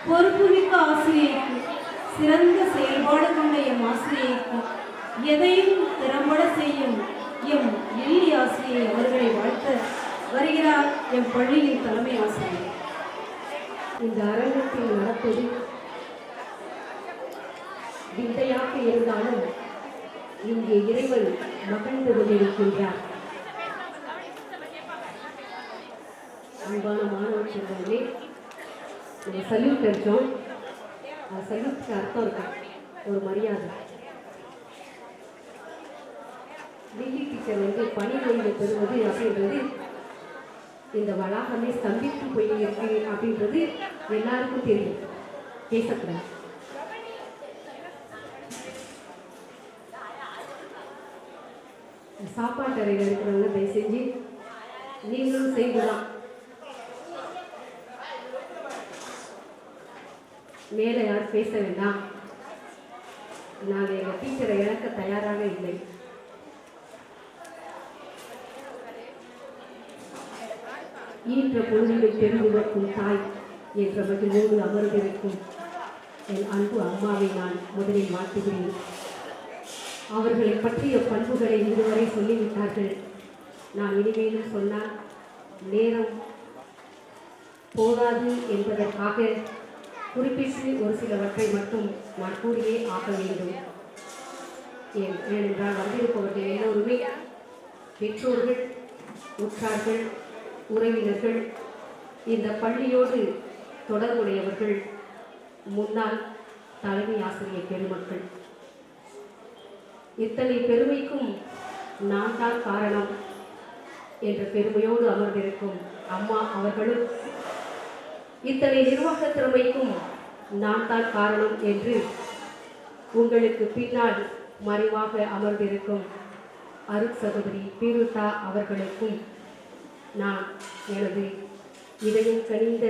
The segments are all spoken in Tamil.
பொறுப்புமிக்க ஆசிரியைக்கு, சிறந்த செயல்பாடு கொண்ட எம் ஆசிரியைக்கு, எதையும் திறம்பட செய்யும் எம் எள்ளி ஆசிரியை அவர்களை வாழ்த்த வருகிறார் எம் பள்ளியின் தலைமை ஆசிரியர். இந்த அரங்கத்தில் நடப்பது விந்தையாக இருந்தாலும் இங்கே இறைவன் மகிழ்ந்து கொண்டிருக்கின்றார். அன்பான மாணவ செல்வங்களே, நம்ம சல்யூட் அடித்தோம். சல்யூட்க்கு அர்த்தம் இருக்கா? ஒரு மரியாதை. டில்லி டீச்சர் பணி ஓய்வு பெறுவது அப்படின்றது இந்த வளாகமே ஸ்தம்பித்து போயிருக்கு அப்படின்றது எல்லாருக்கும் தெரியும். பேசக்கூடாது. சாப்பாட்டு அறையில் இருக்கிறவங்க தயவு செஞ்சு நீங்களும் செய்துதான். மேலே யாரும் பேச வேண்டாம். நாங்கள் எங்கள் டீச்சரை இழக்க தயாராக இல்லை. ஈன்ற பொழுதிலை தெரிந்துவக்கும் தாய் என்ற மகிழ்வோடு அமர்ந்திருக்கும் என் அன்பு அம்மாவை நான் முதலில் வாழ்த்துகிறேன். அவர்களை பற்றிய பண்புகளை இதுவரை சொல்லிவிட்டார்கள். நான் இனிமேலும் சொன்னால் நேரம் போதாது என்பதற்காக குறிப்பிட்டு ஒரு சிலவற்றை மட்டும் நான் கூறியே ஆக வேண்டும். ஏனென்றால் வந்திருப்பவர்கள் எல்லோருமே பெற்றோர்கள், உற்றார்கள், உறவினர்கள், இந்த பள்ளியோடு தொடர்புடையவர்கள், முன்னாள் தலைமை ஆசிரியர் பெருமக்கள். இத்தனை பெருமைக்கும் நான் தான் காரணம் என்ற பெருமையோடு அமர்ந்திருக்கும் அம்மா அவர்களும், இத்தனை நிர்வாக திறமைக்கும் நான் தான் காரணம் என்று உங்களுக்கு பின்னால் மறைவாக அமர்ந்திருக்கும் அருட் சகோதரி பீருட்டா அவர்களுக்கும் நான் எனது இதயம் கனிந்த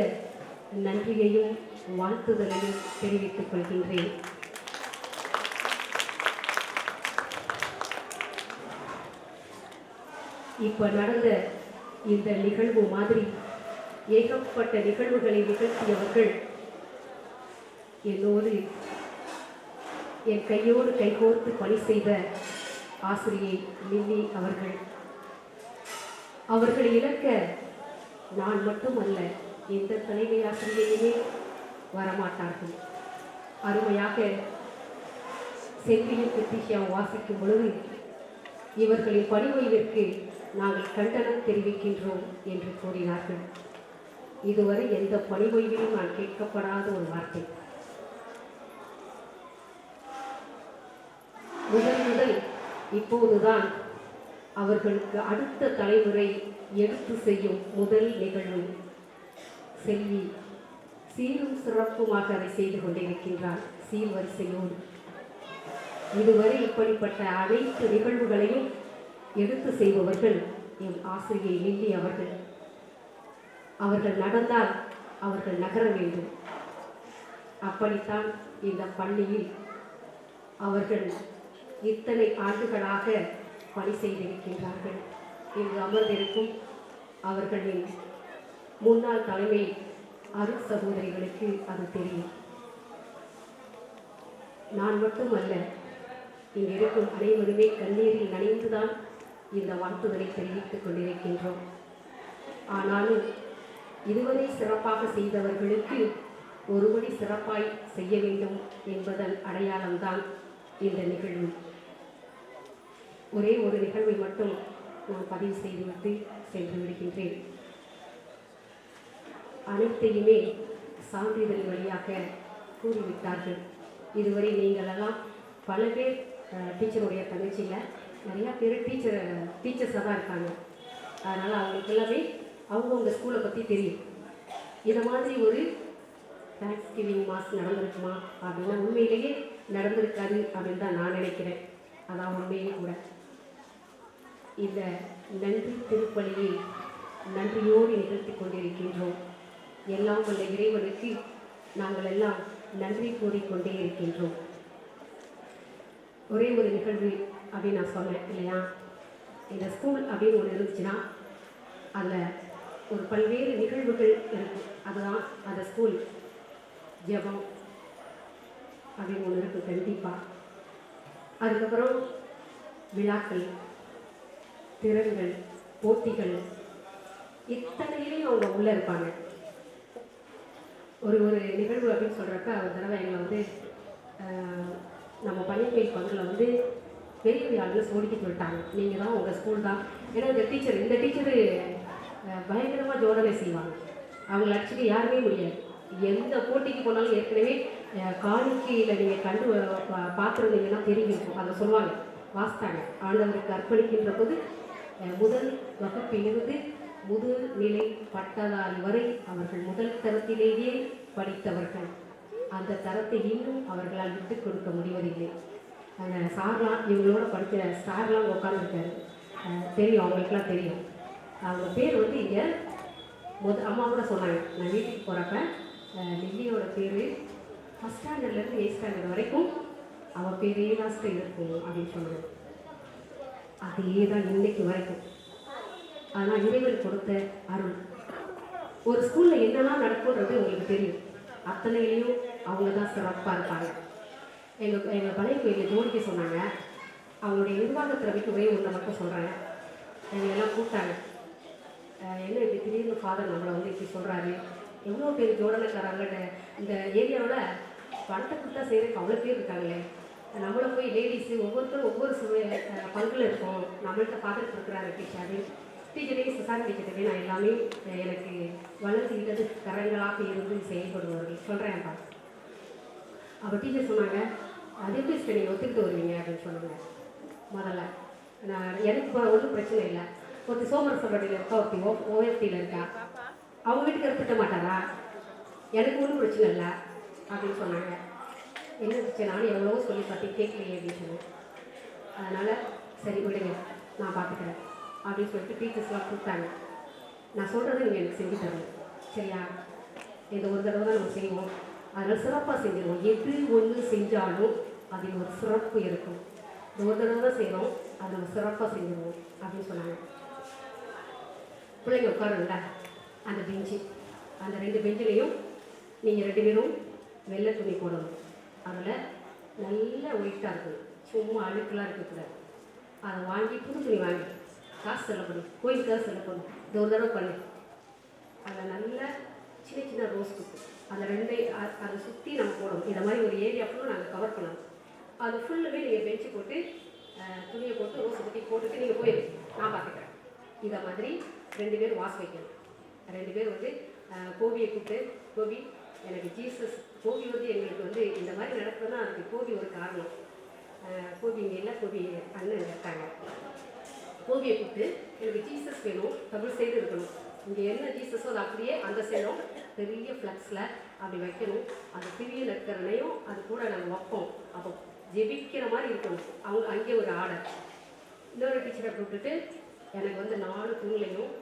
நன்றியையும் வாழ்த்துதலையும் தெரிவித்துக் கொள்கின்றேன். இப்போ நடந்த இந்த நிகழ்வு மாதிரி ஏகப்பட்ட நிகழ்வுகளை நிகழ்த்தியவர்கள் என்னோடு என் கையோடு கைகோர்த்து பணி செய்த ஆசிரியை லில்லி அவர்கள். அவர்களை இழக்க நான் மட்டுமல்ல, எந்த தலைமை ஆசிரியையுமே வரமாட்டார்கள். அருமையாக செம்பியும் கிருத்திஷியாவும் வாசிக்கும் பொழுது இவர்களின் பணி ஓய்விற்கு நாங்கள் கண்டனம் தெரிவிக்கின்றோம் என்று கூறினார்கள். இதுவரை எந்த பணி ஓய்விலும் நான் கேட்கப்படாத ஒரு வார்த்தை. முதல் இப்போதுதான் அவர்களுக்கு அடுத்த தலைமுறை எடுத்து செய்யும் முதல் நிகழ்வு. செல்வி சீரும் சிறப்புமாக அதை செய்து கொண்டிருக்கின்றார், சீர்வரிசையோடு. இதுவரை இப்படிப்பட்ட அனைத்து நிகழ்வுகளையும் எடுத்து செய்பவர்கள் என் ஆசிரியை லில்லி அவர்கள். அவர்கள் நடந்தால் அவர்கள் நகர வேண்டும். அப்படித்தான் இந்த பள்ளியில் அவர்கள் இத்தனை ஆண்டுகளாக பணி செய்திருக்கின்றார்கள். இங்கு அமர்ந்திருக்கும் அவர்களின் முன்னாள் தலைமை அருட் சகோதரிகளுக்கு அது தெரியும். நான் மட்டுமல்ல, இங்கு இருக்கும் அனைவருமே கண்ணீரில் நனைந்துதான் இந்த வாழ்த்துதலை தெரிவித்துக் கொண்டிருக்கின்றோம். ஆனாலும் இதுவரை சிறப்பாக செய்தவர்களுக்கு ஒருபடி சிறப்பாய் செய்ய வேண்டும் என்பதன் அடையாளம்தான் இந்த நிகழ்வு. ஒரே ஒரு நிகழ்வை மட்டும் நான் பதிவு செய்துவிட்டு சென்று விடுகின்றேன். அனைத்தையுமே சான்றிதழ் வழியாக கூறிவிட்டார்கள். இதுவரை நீங்களெல்லாம் பல பேர் டீச்சருடைய தங்கச்சியில் நிறையா பேர் டீச்சர்ஸாக தான் இருக்காங்க. அதனால் அவங்களுக்கு எல்லாமே அவங்கவுங்க ஸ்கூலை பற்றி தெரியும். இதை மாதிரி ஒரு தேங்க்ஸ் கிவிங் மாஸ் நடந்திருக்குமா அப்படின்னா உண்மையிலேயே நடந்திருக்காது அப்படின்னு தான் நான் நினைக்கிறேன். அதான் உண்மையே கூட. இந்த நன்றி திருப்பலியை நன்றியோடு நிகழ்த்தி கொண்டிருக்கின்றோம். எல்லாம் உள்ள இறைவனுக்கு நாங்கள் எல்லாம் நன்றி கூறிக்கொண்டே இருக்கின்றோம். ஒரே ஒரு நிகழ்வு அப்படின்னு நான் சொன்னேன் இல்லையா? இந்த ஸ்கூல் அப்படின்னு ஒன்று இருந்துச்சுன்னா அதில் ஒரு பல்வேறு நிகழ்வுகள் இருக்கும். அதுதான் அந்த ஸ்கூல். ஜெபம் அப்படின்னு ஒன்று இருக்குது கண்டிப்பாக. அதுக்கப்புறம் விழாக்கள், திறன்கள், போட்டிகள், இத்தனையிலையும் அவங்க உள்ளே இருப்பாங்க. ஒரு ஒரு நிகழ்வு அப்படின்னு சொல்கிறப்ப ஒரு தடவை எங்களை வந்து நம்ம பள்ளிப்பை பங்கில் வந்து பெரிய ஆளுநர் சோடிக்க சொல்லிட்டாங்க. நீங்கள் தான் உங்கள் ஸ்கூல் தான். ஏன்னா இந்த டீச்சரு பயங்கரமாக ஜோடனை செய்வாங்க. அவங்கள அடிச்சுக்க யாருமே முடியாது. எந்த போட்டிக்கு போனாலும் ஏற்கனவே காணிக்கையில் நீங்கள் பார்த்துருந்தீங்கன்னா தெரிவிக்கும். அதை சொல்லுவாங்க, வாசித்தாங்க. ஆண்டவருக்கு அர்ப்பணிக்கின்ற போது முதல் வகுப்பிலிருந்து முதல் நிலை பட்டதாரி வரை அவர்கள் முதல் தரத்திலேயே படித்தவர்கள். அந்த தரத்தை இன்னும் அவர்களால் விட்டு கொடுக்க முடிவதில்லை. அந்த சார்லாம் இவங்களோட படிக்கிற சார்லாம் உட்காந்துருக்காரு, தெரியும், அவங்களுக்குலாம் தெரியும். அவங்க பேர் வந்து இங்கே அம்மா கூட சொன்னாங்க. நான் வீட்டுக்கு போகிறப்ப லில்லியோட பேர் ஃபஸ்ட் ஸ்டாண்டர்ட்லேருந்து 8th ஸ்டாண்டர்ட் வரைக்கும் அவள் பேரே லாஸ்ட்டு இருக்கும் அப்படின்னு சொன்னாங்க. அதே தான் இன்னைக்கு வரைக்கும். ஆனால் இறைவன் கொடுத்த அருள். ஒரு ஸ்கூலில் என்னெல்லாம் நடக்கும்ன்றது உங்களுக்கு தெரியும். அத்தனையிலையும் அவங்க தான் சிறப்பாக இருப்பாங்க. எங்கள் பழைய கோயிலில் ஜோடிக்க சொன்னாங்க. அவங்களுடைய நிர்வாகத்தில் விட்டு ஒரே ஒன்றை மட்டும் சொல்கிறாங்க. எங்களெல்லாம் கூப்பிட்டாங்க. என்ன இப்படி திடீர்னு ஃபாதர் நம்மளை வந்து இப்படி சொல்கிறாரு, எவ்வளோ பேர் ஜோடனைக்காரங்க இந்த ஏரியாவில் பணத்தை கொடுத்தா செய்கிறதுக்கு அவ்வளோ பேர் இருக்காங்களே, நம்மளை போய் லேடிஸு ஒவ்வொருத்தரும் ஒவ்வொரு பங்கில் இருக்கோம், நம்மள்கிட்ட ஃபாதர் கொடுக்குறாரு டீச்சரையும் சொசைட்டி டீச்சர்கிட்டே நான் எல்லாமே எனக்கு வளர்ந்து இடது கரங்களாக இருந்து செயல்படுவார்கள் சொல்கிறேன்ப்பா. அப்போ டீச்சர் சொன்னாங்க, அது எப்படி சார் நீங்கள் ஒத்துக்கிட்டு வருவீங்க அப்படின்னு சொன்னாங்க. முதல்ல எனக்கு ஒன்றும் பிரச்சனை இல்லை. ஒருத்தி சோமர சொல்றடியில் இருக்கா, ஒருத்தி ஓஎஃப்டியில் இருக்கா, அவங்க வீட்டுக்கு எடுத்துக்க மாட்டாரா, எனக்கு ஒன்றும் பிரச்சனை இல்லை அப்படின்னு சொன்னாங்க. என்ன பிரச்சனை, நானும் எவ்வளவோ சொல்லி பார்த்து கேட்கலையே அப்படின்னு சொன்னேன். அதனால் சரி விடுங்க, நான் பார்த்துக்கிறேன் அப்படின்னு சொல்லிட்டு டீச்சர்ஸ்லாம் கூப்பிட்டாங்க. நான் சொல்கிறத நீங்கள் எனக்கு செஞ்சு தரணும், சரியா? இந்த ஒரு தடவை தான் நம்ம செய்வோம், அதில் சிறப்பாக செஞ்சிடுவோம். எது ஒன்று செஞ்சாலும் அதில் ஒரு சிறப்பு இருக்கும். இந்த ஒரு தடவை தான் செய்கிறோம், அதில் ஒரு சிறப்பாக செஞ்சிடுவோம் அப்படின்னு சொன்னாங்க. பிள்ளைங்க உட்காருங்களா, அந்த பெஞ்சு, அந்த 2 பெஞ்சிலையும் நீங்கள் 2 பேரும் வெள்ளை துணி போடணும். அதில் நல்ல ஒயிட்டாக இருக்கணும், சும்மா அழுக்கெல்லாம் இருக்கக்கூடாது. அதை வாங்கி புது துணி வாங்கி காசு செல்லப்படும், கோயிலுக்காக செல்லப்படும். இந்த ஒரு தடவை பண்ணு. அதில் நல்ல சின்ன சின்ன ரோஸ் இருக்கும், அந்த 2 அதை சுற்றி நம்ம போடணும். இந்த மாதிரி ஒரு ஏரியா ஃபுல்லும் நாங்கள் கவர் பண்ணணும். அது ஃபுல்லுமே நீங்கள் பெஞ்சு போட்டு துணியை போட்டு ரோஸ் சுற்றி போட்டுட்டு நீங்கள் போயிடும், நான் பார்த்துக்கிறேன். இதை மாதிரி 2 பேர் வாஸ் வைக்கணும். 2 பேர் வந்து கோபியை கூப்பிட்டு, கோபி எனக்கு ஜீசஸ், கோபி வந்து எங்களுக்கு வந்து இந்த மாதிரி நடக்குதுன்னா அதுக்கு கோபி ஒரு காரணம். கோபி இங்கே இல்லை, கோபி அண்ணன் இருக்காங்க. கோபியை கூப்பிட்டு எனக்கு ஜீசஸ் வேணும், தமிழ் சைடு இருக்கணும். இங்கே என்ன ஜீசஸோ அது அப்படியே அந்த சைடும் பெரிய ஃப்ளக்ஸில் அப்படி வைக்கணும். அந்த பெரிய நக்கரனையும் அது கூட நாங்கள் வைப்போம். அப்போ ஜெபிக்கிற மாதிரி இருக்கணும். அவங்க அங்கே ஒரு ஆர்டர். இன்னொரு டீச்சரை கூப்பிட்டுட்டு எனக்கு வந்து 4 தூண்லையும்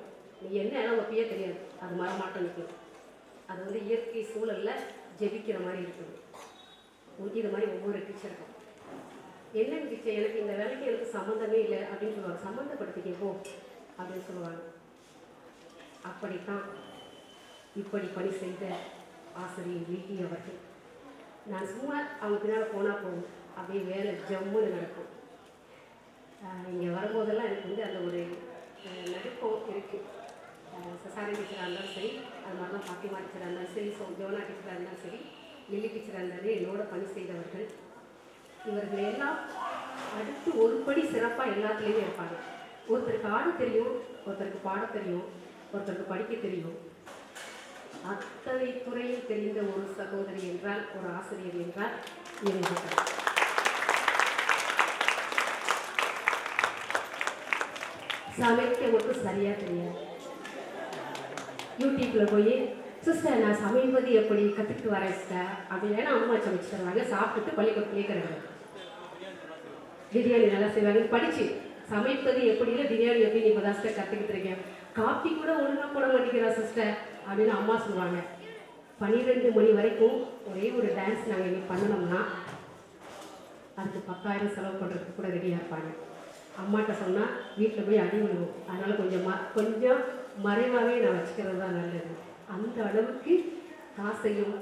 நீ என்ன இடம் வைப்பியே தெரியாது, அது மரமாட்டம் நிற்கும். அது வந்து இயற்கை சூழலில் ஜெபிக்கிற மாதிரி இருக்கணும். இது மாதிரி ஒவ்வொரு டீச்சருக்கும் என்ன டீச்சர், எனக்கு இந்த வேலைக்கு எனக்கு சம்மந்தமே இல்லை அப்படின்னு சொல்லுவாங்க. சம்மந்தப்படுத்திக்க போ அப்படின்னு சொல்லுவாங்க. அப்படித்தான் இப்படி பணி செய்த ஆசிரியர் வீட்டி அவர்கள். நான் சும்மா அவங்க பின்னால் போனால் போகும், அப்படியே வேலை ஜம்முன்னு நடக்கும். இங்கே வரும்போதெல்லாம் எனக்கு வந்து அந்த ஒரு நடுக்கம் இருக்குது. சசாரி டீச்சராக இருந்தாலும் சரி, அது மாதிரி தான் பாத்திமா டீச்சராக இருந்தாலும் சரி, ஜோனா டீச்சராக இருந்தாலும் சரி, லில்லி டீச்சராக இருந்தாலும் என்னோட பணி செய்தவர்கள். இவர்கள் எல்லாம் அடுத்து ஒரு படி சிறப்பாக எல்லாத்துலேயுமே இருப்பாங்க. ஒருத்தருக்கு ஆட தெரியும், ஒருத்தருக்கு பாட தெரியும், ஒருத்தருக்கு படிக்க தெரியும். அத்தனை துறையில் தெரிந்த ஒரு சகோதரி என்றால், ஒரு ஆசிரியர் என்றால் இவர்கள். சமைக்க மட்டும் சரியாக தெரியாது. யூடியூப்பில் போய் சிஸ்டர் நான் சமைப்பது எப்படி கற்றுக்கிட்டு வரேன் சிஸ்டர் அப்படின்னா அம்மா சமைச்சு தருவாங்க. சாப்பிட்டுட்டு பள்ளிக்கூடத்துலேயே கிடையாது. பிரியாணி நல்லா செய்வாங்க. படித்து சமைப்பது எப்படி இல்லை, பிரியாணி எப்படி நீ இப்போ தான் சிஸ்டர் கற்றுக்கிட்டு இருக்கேன். காஃபி கூட ஒழுங்காக போட மாட்டேங்கிறா சிஸ்டர் அப்படின்னு அம்மா சொல்லுவாங்க. 12 மணி வரைக்கும் ஒரே ஒரு டான்ஸ் நாங்கள் இன்னைக்கு பண்ணணும்னா அதுக்கு 10,000 செலவு பண்ணுறதுக்கு கூட ரெடியாக இருப்பாங்க. அம்மாட்ட சொன்னால் வீட்டில் போய் அடி விழுவும். அதனால் கொஞ்சம் மறைவாகவே நான் வச்சுக்கிறது தான் நல்லது. அந்த அளவுக்கு காசையும்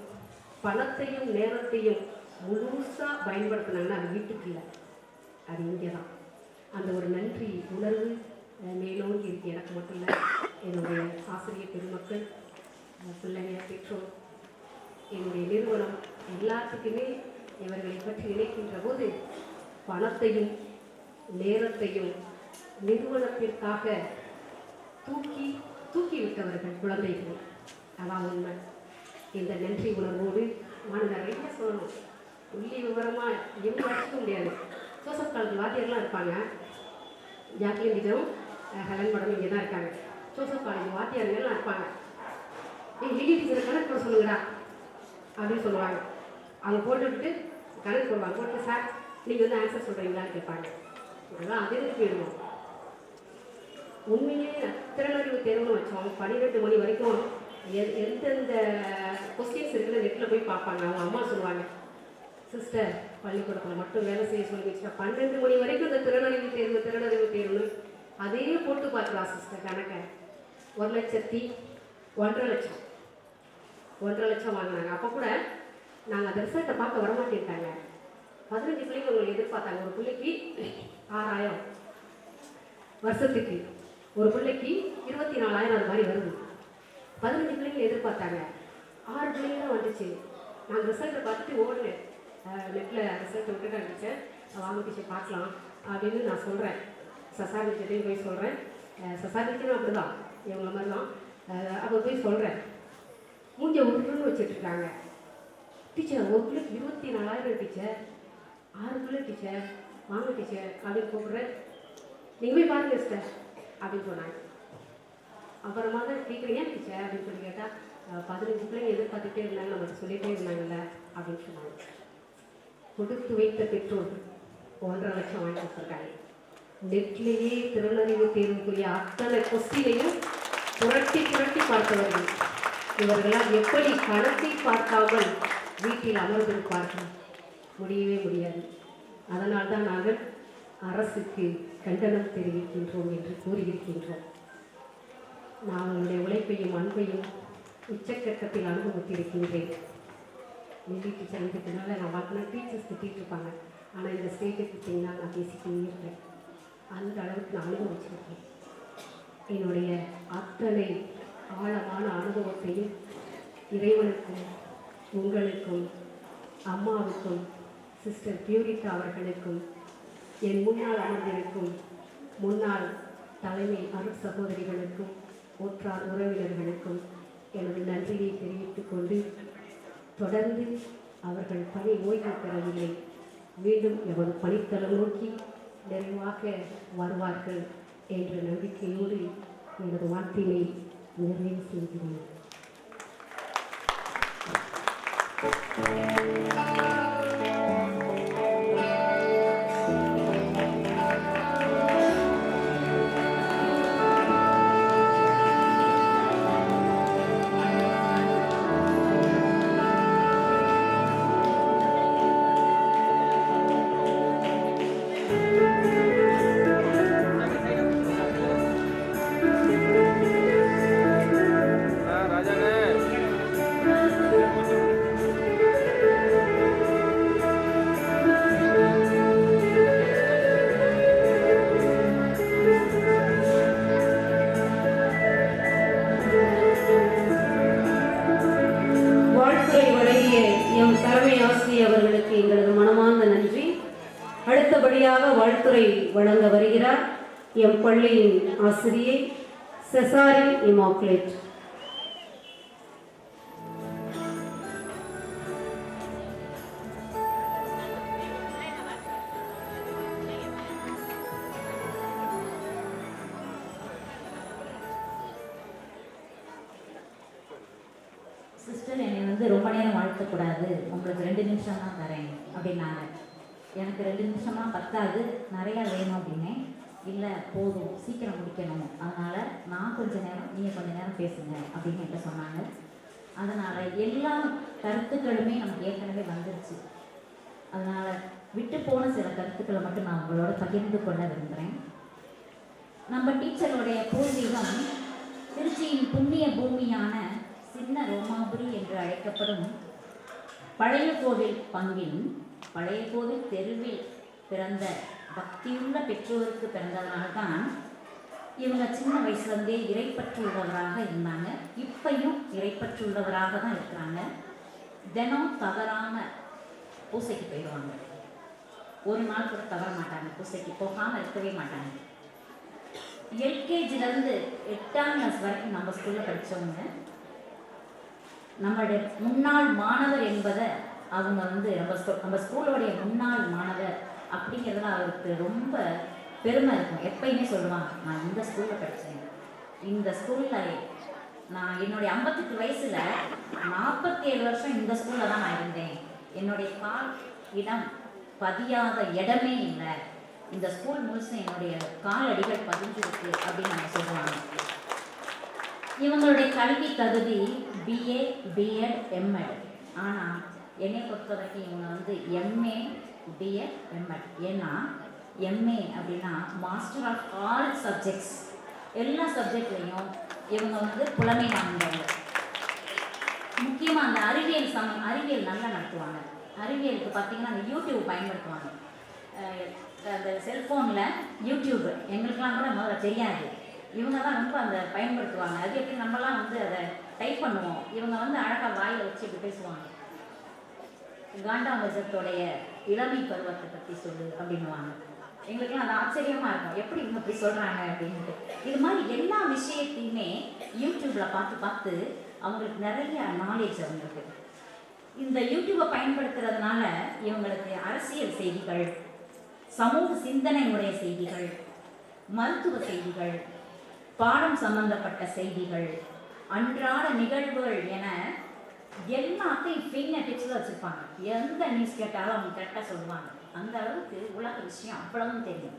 பணத்தையும் நேரத்தையும் முழுசாக பயன்படுத்தினாங்கன்னா அது வீட்டுக்கு இல்லை, அது இங்கே தான். அந்த ஒரு நன்றி உணர்வு மேலோங்கி இருக்கு. எனக்கு மட்டும் இல்லை, என்னுடைய ஆசிரியர் பெருமக்கள், பிள்ளைங்க, பெற்றோர், என்னுடைய நிறுவனம் எல்லாத்துக்குமே இவர்களை பற்றி நினைக்கின்ற போது பணத்தையும் நேரத்தையும் நிறுவனத்திற்காக தூக்கி விட்டவர்கள் குழந்தைகள். அதான் உண்மை. இந்த நன்றி உணர்வோடு நான் நிறைய சொல்லணும். உள்ளி விவரமாக எவ்வளோ அடிச்சுக்க முடியாது. ஜோசப் காலேஜ் வாத்தியர்லாம் இருப்பாங்க. ஜாக்லின் டீச்சரும் ஹெலன் மேடம் இங்கே தான் இருக்காங்க. ஜோசப் காலேஜ் வாத்தியார்கள்லாம் இருப்பாங்க. லிலி டீச்சரை கணக்கு போட சொல்லுங்கடா அப்படின்னு சொல்லுவாங்க. அவங்க போட்டுவிட்டு கணக்கு போடுவாங்க. போட்டு சார் நீங்கள் வந்து ஆன்சர் சொல்கிறீங்களான்னு கேட்பாங்க. அதெல்லாம் அதிர்ந்து போயிடுவோம். உண்மையிலே திறனறிவு தேர்வுன்னு வச்சோம். 12 மணி வரைக்கும் எந்தெந்த கொஸ்டின்ஸ் இருக்குன்னு நெட்டில் போய் பார்ப்பாங்க. அவங்க அம்மா சொல்லுவாங்க, சிஸ்டர் பள்ளிக்கூடத்தில் மட்டும் வேலை செய்ய சொல்லி வச்சுட்டா 12 மணி வரைக்கும் இந்த திறனறிவு தேர்வுன்னு அதே போட்டு பார்க்கலாம் சிஸ்டர். கணக்கை 1,01,00,000 1,50,000 வாங்கினாங்க. அப்போ கூட நாங்கள் அந்த ரிசல்ட்டை பார்க்க வரமாட்டேன்ட்டாங்க. 15 பிள்ளைங்க உங்களை எதிர்பார்த்தாங்க. ஒரு பிள்ளைக்கு 6,000 வருஷத்துக்கு, ஒரு பிள்ளைக்கு 24,000 அது மாதிரி வருது. 15 பிள்ளைங்க எதிர்பார்த்தாங்க. 6 பிள்ளைங்க தான் வந்துச்சு. நாங்கள் ரிசல்ட்டை பார்த்துட்டு ஓடினேன். நெட்டில் ரிசல்ட்டை விட்டுட்டு டீச்சர் வாங்க டீச்சர் பார்க்கலாம் அப்படின்னு நான் சொல்கிறேன். சசார் டீச்சர்டையும் போய் சொல்கிறேன். சசார் டீச்சரும் அப்படி தான், இவங்கள மாதிரி தான். அப்போ போய் சொல்கிறேன். மூஞ்ச உருன்னு வச்சுட்ருக்காங்க. டீச்சர் ஒரு பிள்ளைக்கு 24,000 டீச்சர், 6 பிள்ளை டீச்சர், வாங்க டீச்சர் அப்படின்னு கூப்பிட்றேன். நீங்கள் போய் பாருங்க சிஸ்டர் அப்படின்னு சொன்னாங்க. அப்புறமா தான் கேட்குறீங்க டீச்சர் அப்படின்னு சொல்லி கேட்டால் 15 பிள்ளைங்க எதிர்பார்த்துட்டே இருந்தாங்க, நம்மளுக்கு சொல்லிகிட்டே இருந்தாங்கல்ல அப்படின்னு சொன்னாங்க. கொடுத்து வைத்த பெற்றோர் 1,50,000 வாங்கி கொடுத்துருக்காங்க. நெட்லேயே திறனறிவு தேர்வுக்குரிய அத்தனை கொஸ்டினையும் புரட்டி பார்த்தவர்கள். இவர்களால் எப்படி பணத்தை பார்க்காமல் வீட்டில் அமர்ந்திருப்பார்கள்? முடியவே முடியாது. அதனால்தான் நாங்கள் அரசுக்கு கண்டனம் தெரிவிக்கின்றோம் என்று கூறியிருக்கின்றோம். நான் அவங்களுடைய உழைப்பையும் அன்பையும் உச்சக்கட்டத்தில் அனுபவித்திருக்கின்றேன். நெல்லி டீச்சர் இருக்கிறதுனால நான் பார்க்கணும், டீச்சர்ஸ் திட்டிகிட்டு இருப்பாங்க. ஆனால் இந்த ஸ்டேஜுக்கு பார்த்தீங்கன்னா நான் பேசிக்கிட்டே இருப்பேன். அந்த அளவுக்கு நான் அனுபவிச்சிருக்கேன். என்னுடைய அத்தனை ஆழமான அனுபவத்தையும் இறைவனுக்கும் உங்களுக்கும் அம்மாவுக்கும் சிஸ்டர் பியூரிட்டா அவர்களுக்கும் என் முன்னால் அமர்ந்திருக்கும் முன்னாள் தலைமை அருட் சகோதரிகளுக்கும் உற்றார் உறவினர்களுக்கும் எனது நன்றியை தெரிவித்துக் கொண்டு, தொடர்ந்து அவர்கள் பணி ஓய்வு பெறவில்லை, மீண்டும் எமது பணித்தளம் நோக்கி நிறைவாக வருவார்கள் என்ற நம்பிக்கையோடு எனது வார்த்தையை நிறைவு செய்கிறேன். அவர்களுக்கு எங்களது மனமார்ந்த நன்றி. அடுத்தபடியாக வாழ்த்துரை வழங்க வருகிறார் எம் பள்ளியின் ஆசிரியை செசாரின் இமாக்குலேட். சிஸ்டர், என்னை வந்து ரொம்ப நேரம் வாழ்த்தக்கூடாது, உங்களுக்கு 2 நிமிஷம் தான் தரேன் அப்படின்னாங்க. எனக்கு 2 நிமிஷமாக பத்தாது, நிறையா வேணும் அப்படின்னேன். இல்லை போதும், சீக்கிரம் முடிக்கணும், அதனால் நான் கொஞ்சம் நேரம் நீங்கள் கொஞ்சம் நேரம் பேசுங்க அப்படின்னு என்கிட்ட சொன்னாங்க. அதனால் எல்லா கருத்துக்களுமே நமக்கு ஏற்கனவே வந்துருச்சு. அதனால் விட்டு போன சில கருத்துக்களை மட்டும் நான் உங்களோட பகிர்ந்து கொள்ள விரும்புகிறேன். நம்ம டீச்சருடைய பூர்வீகம் திருச்சியின் புண்ணிய பூமியான சின்ன ரோமாபுரி என்று அழைக்கப்படும் பழைய கோவில் பங்கின் பழைய கோவில் தெருவில் பிறந்த பக்தியுள்ள பெற்றோருக்கு பிறந்ததனால்தான் இவங்க சின்ன வயசுலேருந்தே இறைப்பற்றுள்ளவராக இருந்தாங்க. இப்பையும் இறைப்பற்றுள்ளவராக தான் இருக்கிறாங்க. தினம் தவறாமல் பூசைக்கு போயிடுவாங்க. ஒரு நாள் கூட தவற மாட்டாங்க, பூசைக்கு போகாமல் இருக்கவே மாட்டாங்க. எல்கேஜிலேருந்து 8ஆம் கிளாஸ் வரைக்கும் நம்ம ஸ்கூலில் படித்தவங்க. நம்மளுடைய முன்னாள் மாணவர் என்பதை அவங்க வந்து நம்ம ஸ்கூலோடைய முன்னாள் மாணவர் அப்படிங்கிறதுல அவருக்கு ரொம்ப பெருமை இருக்கும். எப்பயுமே சொல்லுவாங்க, நான் இந்த ஸ்கூலில் படித்தேன், இந்த ஸ்கூலில் நான் என்னுடைய 58 வயசில் 47 வருஷம் இந்த ஸ்கூலில் தான் நான் இருந்தேன், என்னுடைய கால் இடம் பதியாத இடமே இல்லை, இந்த ஸ்கூல் முழுசும் என்னுடைய காலடிகள் பதிஞ்சிருக்கு அப்படின்னு நம்ம சொல்லுவாங்க. இவங்களுடைய கல்வி தகுதி பிஏ, பிஎட், எம்எட். ஆனால் என்னை பொறுத்த வரைக்கும் இவங்க வந்து எம்ஏ, பிஎட், எம்எட். ஏன்னா எம்ஏ அப்படின்னா மாஸ்டர் ஆஃப் ஆல் சப்ஜெக்ட்ஸ். எல்லா சப்ஜெக்ட்லேயும் இவங்க வந்து புலமை வாங்குவாங்க. முக்கியமாக அந்த அறிவியல் நல்லா நடத்துவாங்க. அறிவியலுக்கு பார்த்தீங்கன்னா அந்த யூடியூப் பயன்படுத்துவாங்க. அந்த செல்ஃபோனில் யூடியூப் எங்களுக்கெல்லாம் கூட முதல்ல தெரியாது. இவங்க தான் ரொம்ப அந்த பயன்படுத்துவாங்க. அது எப்படி நம்மலாம் வந்து அதை டைப் பண்ணுவோம், இவங்க வந்து அழகாக வாயில் வச்சு இப்படி பேசுவாங்க. காண்டாமிருகத்தோடைய இளமை பருவத்தை பற்றி சொல்லு அப்படின்னுவாங்க. எங்களுக்குலாம் அது ஆச்சரியமாக இருக்கும், எப்படி இவங்க இப்படி சொல்கிறாங்க அப்படின்ட்டு. இது மாதிரி எல்லா விஷயத்தையுமே யூடியூப்பில் பார்த்து அவங்களுக்கு நிறைய நாலேஜ் அவங்களுக்கு. இந்த யூடியூப்பை பயன்படுத்துறதுனால இவங்களுக்கு அரசியல் செய்திகள், சமூக சிந்தனை உடைய செய்திகள், மருத்துவ செய்திகள், பாடம் சம்பந்தப்பட்ட செய்திகள், அன்றாட நிகழ்வுகள் என எல்லாத்தையும் ஃபிங்கர் டிப்ஸில் வச்சுருப்பாங்க. எந்த நியூஸ் கேட்டாலும் அவங்க கரெக்டாக சொல்லுவாங்க. அந்த அளவுக்கு உலக விஷயம் அவ்வளவும் தெரியும்.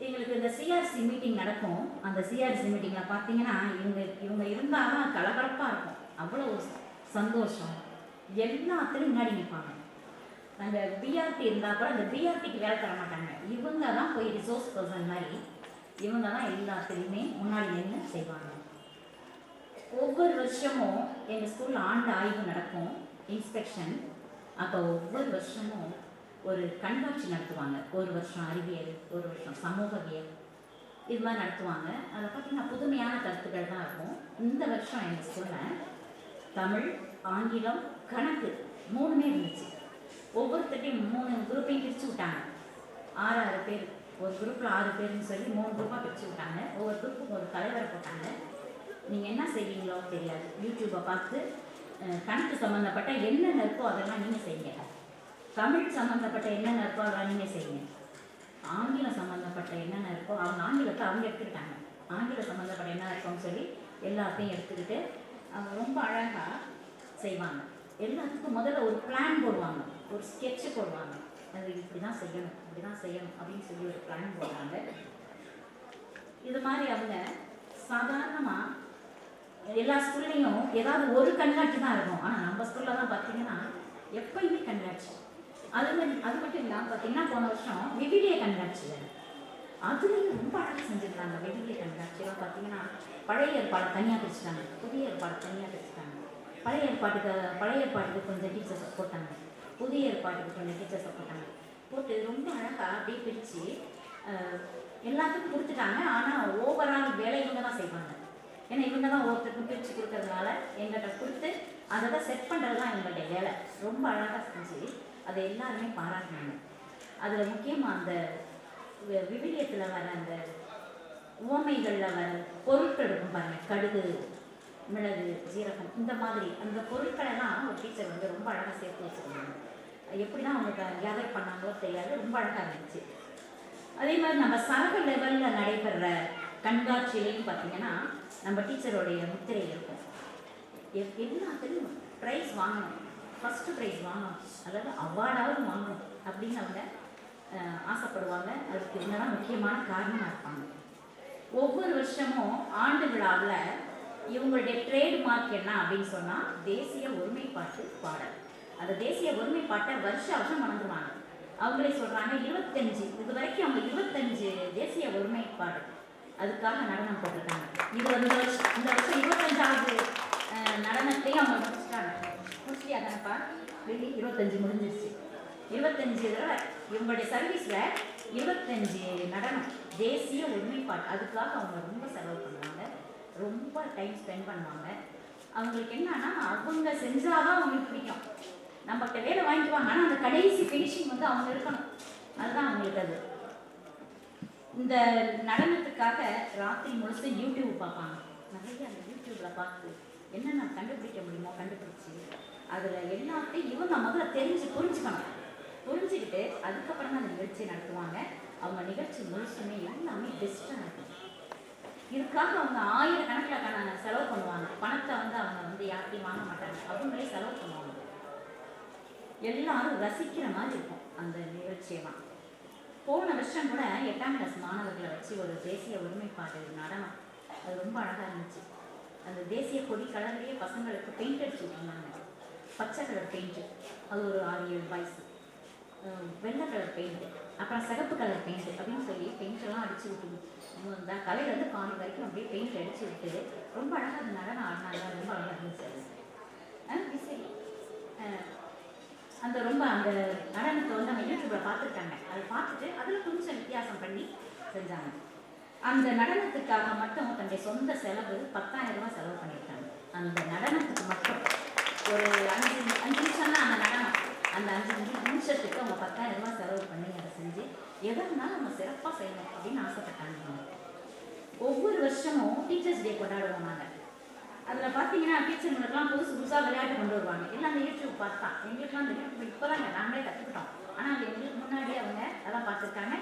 எங்களுக்கு இந்த சிஆர்சி மீட்டிங் நடக்கும். அந்த சிஆர்சி மீட்டிங்கில் பார்த்தீங்கன்னா இவங்க இருந்தால் தான் கலகலப்பாக இருக்கும். அவ்வளோ சந்தோஷம். எல்லாத்துலேயும் முன்னாடி நிற்பாங்க. அந்த பிஆர்டி இருந்தால் கூட அந்த பிஆர்டிக்கு வேலை தர மாட்டாங்க. இவங்க தான் போய் ரிசோர்ஸ் பர்சன் மாதிரி இவங்க தான் எல்லாத்துலேயுமே முன்னாடி நின்று செய்வாங்க. ஒவ்வொரு வருஷமும் எங்கள் ஸ்கூலில் ஆண்டு ஆய்வு நடக்கும், இன்ஸ்பெக்ஷன். அப்போ ஒவ்வொரு வருஷமும் ஒரு கண்காட்சி நடத்துவாங்க. ஒரு வருஷம் அறிவியல், ஒரு வருஷம் சமூகவியல், இது மாதிரி நடத்துவாங்க. அதில் பார்த்திங்கன்னா புதுமையான கருத்துக்கள் தான் இருக்கும். இந்த வருஷம் எங்கள் ஸ்கூலில் தமிழ், ஆங்கிலம், கணக்கு 3மே இருந்துச்சு. ஒவ்வொருத்தட்டையும் 3 குரூப்பையும் பிரித்து விட்டாங்க. 6 பேர், ஒரு குரூப்பில் 6 பேர்னு சொல்லி 3 குரூப்பாக பிரித்து விட்டாங்க. ஒவ்வொரு குரூப்புக்கும் ஒரு தலைவரை போட்டாங்க. நீங்கள் என்ன செய்வீங்களோ தெரியாது, யூடியூப்பை பார்த்து கணக்கு சம்மந்தப்பட்ட என்னென்ன இருக்கோ அதெல்லாம் நீங்கள் செய்யுங்க. தமிழ் சம்மந்தப்பட்ட என்னென்ன இருக்கோ அதெல்லாம் நீங்கள் செய்யுங்க. ஆங்கிலம் சம்மந்தப்பட்ட என்னென்ன இருக்கோ அவங்க ஆங்கிலத்தை அவங்க எடுத்துக்கிட்டாங்க. ஆங்கிலம் சம்மந்தப்பட்ட என்ன இருக்கோன்னு சொல்லி எல்லாத்தையும் எடுத்துக்கிட்டு அவங்க ரொம்ப அழகாக செய்வாங்க. எல்லாத்துக்கும் முதல்ல ஒரு பிளான் போடுவாங்க, ஒரு ஸ்கெட்சு போடுவாங்க. அது இப்படி தான் செய்யணும், இப்படி தான் செய்யணும் அப்படின்னு சொல்லி ஒரு பிளான் போடுவாங்க. இது மாதிரி அவங்க சாதாரணமாக எல்லா ஸ்கூல்லையும் ஏதாவது ஒரு கண்காட்சி தான் இருக்கும். ஆனால் நம்ம ஸ்கூலில் தான் பார்த்தீங்கன்னா எப்பயுமே கண்காட்சி. அது மட்டும் இல்லாமல் பார்த்தீங்கன்னா போன வருஷம் விவிலிய கண்காட்சியில் அதுலேயும் ரொம்ப அழகாக செஞ்சுருந்தாங்க. விவிலிய கண்காட்சியெல்லாம் பார்த்தீங்கன்னா பழைய ஏற்பாடு தனியாக பிரிச்சுட்டாங்க, புதிய ஏற்பாடு தனியாக பிரிச்சுட்டாங்க. பழைய ஏற்பாட்டுக்கு கொஞ்சம் டீச்சர்ஸை போட்டாங்க, புதிய ஏற்பாட்டுக்கு கொஞ்சம் டீச்சர்ஸை போட்டாங்க. போட்டு ரொம்ப அழகாக அப்படியே பிரித்து எல்லாத்துக்கும் கொடுத்துட்டாங்க. ஆனால் ஓவரால் வேலை இவங்க தான் செய்வாங்க. ஏன்னா இவங்க தான் ஒருத்தருக்கும் பிரித்து கொடுக்கறதுனால எங்கள்கிட்ட கொடுத்து அதை தான் செட் பண்ணுறது தான் எங்களுடைய வேலை. ரொம்ப அழகாக செஞ்சு அதை எல்லாருமே பாராட்டினாங்க. அதில் முக்கியமாக அந்த விவிலியத்தில் வர அந்த உவமைகளில் வர பொருட்கள் இருக்கும் பாருங்கள், கடுகு, மிளகு, ஜீரகம், இந்த மாதிரி அந்த பொருட்களெல்லாம் ஒரு டீச்சர் வந்து ரொம்ப அழகாக சேர்த்து வச்சுருந்தாங்க. எப்படி தான் அவங்க கேதர் பண்ணாங்களோ தெரியாது, ரொம்ப அழகாக இருந்துச்சு. அதே மாதிரி நம்ம சரக லெவலில் நடைபெற கண்காட்சியிலையும் பார்த்தீங்கன்னா நம்ம டீச்சருடைய முத்திரை இருக்கும். எல்லாத்துலேயும் ப்ரைஸ் வாங்கணும், ஃபஸ்ட்டு ப்ரைஸ் வாங்கணும், அதாவது அவார்டாவது வாங்கணும் அப்படின்னு அவங்க ஆசைப்படுவாங்க. அதுக்கு இவங்கதான் முக்கியமான காரணமாக இருப்பாங்க. ஒவ்வொரு வருஷமும் ஆண்டு விழாவில் இவங்களுடைய ட்ரேட்மார்க் என்ன அப்படின்னு சொன்னால் தேசிய ஒருமைப்பாட்டு பாடல். அந்த தேசிய ஒருமைப்பாட்டை வருஷம் மறந்துடுவாங்க. அவங்களே சொல்கிறாங்க 25 இது வரைக்கும் அவங்க 25 தேசிய ஒருமைப்பாடு அதுக்காக நடனம் போட்டிருக்காங்க. இந்த வருஷம் 25வது நடனத்தையும் அவங்க முடிச்சுட்டாங்க. மோஸ்ட்லி அதானப்பா வெளி 25 முடிஞ்சிருச்சு. 25 தடவை இவங்களுடைய சர்வீஸில் 25 நடனம் தேசிய ஒருமைப்பாடு அதுக்காக அவங்க ரொம்ப செலவு பண்ணுவாங்க, ரொம்ப டைம் ஸ்பெண்ட் பண்ணுவாங்க. அவங்களுக்கு என்னன்னா அவங்க செஞ்சாதான் அவங்களுக்கு பிடிக்கும். நம்மகிட்ட வேலை வாங்கிக்குவாங்க, ஆனால் அந்த கடைசி ஃபினிஷிங் வந்து அவங்க இருக்கணும், அதுதான் அவங்களுக்கு. அது இந்த நடனத்துக்காக ராத்திரி முழுசு யூடியூப் பார்ப்பாங்க. நிறைய அந்த யூடியூப்பில் பார்த்து என்னென்ன கண்டுபிடிக்க முடியுமோ கண்டுபிடிச்சி அதில் எல்லாத்தையும் இவங்க முதல்ல புரிஞ்சுக்கணும். புரிஞ்சுக்கிட்டு அதுக்கப்புறம் தான் அந்த நிகழ்ச்சியை நடத்துவாங்க. அவங்க நிகழ்ச்சி முழுசுமே எல்லாமே பெஸ்ட்டாக இருக்கும். இதுக்காக அவங்க ஆயிரக்கணக்கில் செலவு பண்ணுவாங்க. பணத்தை வந்து அவங்க வந்து யார்ட்டையும் வாங்க மாட்டாங்க, அவங்களே செலவு பண்ணுவாங்க. எல்லாரும் ரசிக்கிற மாதிரி இருக்கும் அந்த நிகழ்ச்சியெல்லாம். போன வருஷம் கூட 8ஆம் கிளாஸ் மாணவர்களை வச்சு ஒரு தேசிய ஒருமைப்பாடு நடனம், அது ரொம்ப அழகாக இருந்துச்சு. அந்த தேசிய கொடி கலர்லேயே பசங்களுக்கு பெயிண்ட் அடிச்சு விட்டுருந்தாங்க. பச்சை கலர் பெயிண்ட்டு, அது ஒரு 6-7 பாய்ஸு, வெள்ளை கலர் பெயிண்ட்டு, அப்புறம் சிகப்பு கலர் பெயிண்ட்டு அப்படின்னு சொல்லி பெயிண்டெல்லாம் அடித்து விட்டுருங்க. இந்த கலையிலேருந்து காலி வரைக்கும் அப்படியே பெயிண்ட் அடித்து விட்டு ரொம்ப அழகாக அந்த நடனம் ஆடினாங்க. ரொம்ப அழகாக இருந்துச்சு. அது சரி, அந்த ரொம்ப அந்த நடனத்தை வந்து நம்ம யூடியூப்பில் பார்த்துருக்காங்க. அதை பார்த்துட்டு அதில் கொஞ்சம் வித்தியாசம் பண்ணி செஞ்சாங்க. அந்த நடனத்துக்காக மட்டும் தன்னுடைய சொந்த செலவு 10,000 ரூபா செலவு பண்ணியிருக்காங்க. அந்த நடனத்துக்கு மட்டும் ஒரு 5 நிமிஷம்னா அந்த நடனம், அந்த 5 நிமிஷத்துக்கு அவங்க 10,000 ரூபா செலவு பண்ணி அதை செஞ்சு எதனாலும் நம்ம சிறப்பாக செய்யணும் அப்படின்னு ஆசைப்பட்டாங்க. ஒவ்வொரு வருஷமும் டீச்சர்ஸ் டே கொண்டாடுவோம் நாங்கள். அதில் பார்த்தீங்கன்னா டீச்சருங்களுக்கெல்லாம் புதுசாக விளையாட்டு கொண்டு வருவாங்க. எல்லாம் அந்த யூடியூப் பார்த்தா. எங்களுக்குலாம் அந்த யூடியூப் இப்போ தாங்க நாங்களே கற்றுக்கிட்டோம். ஆனால் அது எங்களுக்கு முன்னாடியே அவங்க அதெல்லாம் பார்த்துருக்காங்க.